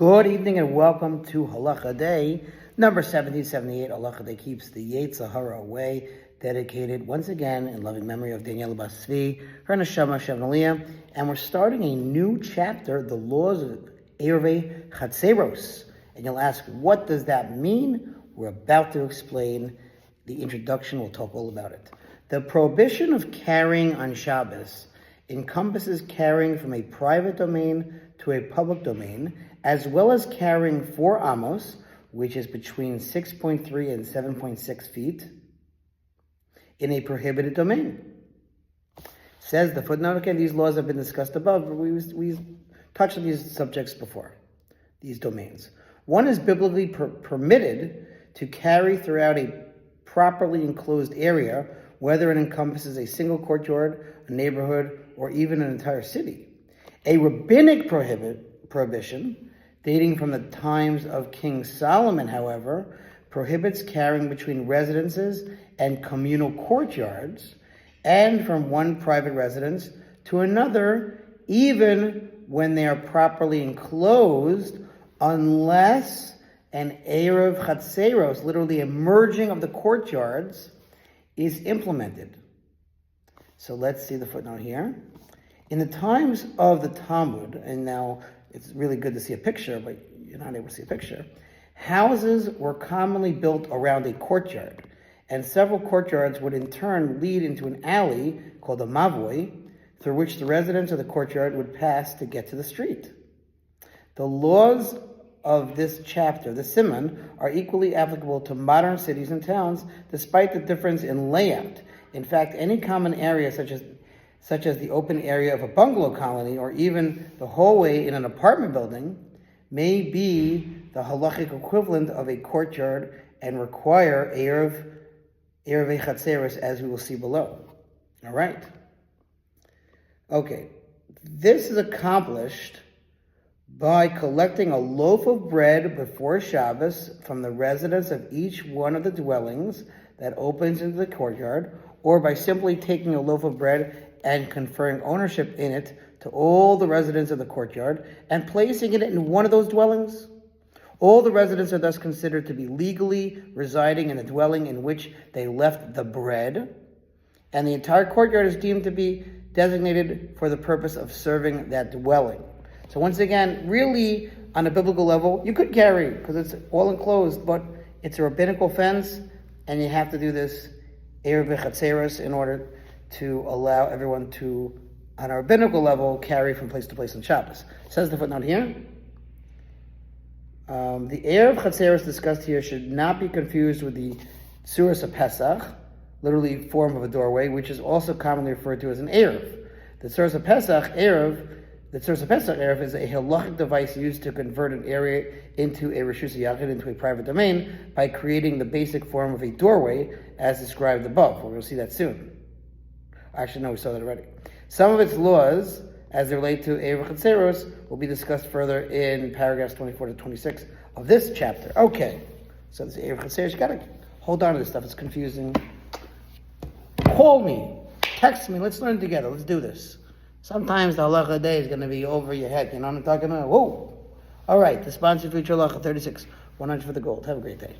Good evening and welcome to Halacha Day, number 1778. Halacha Day keeps the Yetzer Hara away, dedicated once again in loving memory of Daniela Bas Tzvi, her neshama Shem Aliyah, and we're starting a new chapter, the laws of Erevei Chatzeros. And you'll ask, what does that mean? We're about to explain. The introduction will talk all about it. The prohibition of carrying on Shabbos encompasses carrying from a private domain to a public domain, as well as carrying 4 amos, which is between 6.3 and 7.6 feet, in a prohibited domain. Says the footnote, again, these laws have been discussed above, but we touched on these subjects before, these domains. One is biblically permitted to carry throughout a properly enclosed area, whether it encompasses a single courtyard, a neighborhood, or even an entire city. A rabbinic prohibition, dating from the times of King Solomon, however, prohibits carrying between residences and communal courtyards, and from one private residence to another, even when they are properly enclosed, unless an Erev Chatzeros, literally a merging of the courtyards, is implemented. So let's see the footnote here. In the times of the Talmud, and now it's really good to see a picture, but you're not able to see a picture, houses were commonly built around a courtyard, and several courtyards would in turn lead into an alley called a mavoi, through which the residents of the courtyard would pass to get to the street. The laws of this chapter, the Siman, are equally applicable to modern cities and towns, despite the difference in layout. In fact, any common area such as the open area of a bungalow colony or even the hallway in an apartment building may be the halachic equivalent of a courtyard and require Erevei Chatzeros, as we will see below. All right. Okay. This is accomplished by collecting a loaf of bread before Shabbos from the residents of each one of the dwellings that opens into the courtyard, or by simply taking a loaf of bread and conferring ownership in it to all the residents of the courtyard and placing it in one of those dwellings. All the residents are thus considered to be legally residing in a dwelling in which they left the bread, and the entire courtyard is deemed to be designated for the purpose of serving that dwelling. So once again, really, on a biblical level, you could carry, because it's all enclosed, but it's a rabbinical fence, and you have to do this Erevei Chatzeros in order to allow everyone to, on a rabbinical level, carry from place to place on Shabbos. Says the footnote here. The Erev Chatzeros discussed here should not be confused with the Tzuras of Pesach, literally form of a doorway, which is also commonly referred to as an Erev. The Tzuras of Pesach Erev is a halachic device used to convert an area into a Reshus Yachid, into a private domain, by creating the basic form of a doorway, as described above. We'll see that soon. Actually, no, we saw that already. Some of its laws, as they relate to Erevei Chatzeros, will be discussed further in paragraphs 24 to 26 of this chapter. Okay, so this Erevei Chatzeros, you gotta hold on to this stuff. It's confusing. Call me, text me, let's learn together. Let's do this. Sometimes the halacha day is going to be over your head. You know what I'm talking about? Whoa! All right, the sponsor for each halacha 36, 100 for the gold. Have a great day.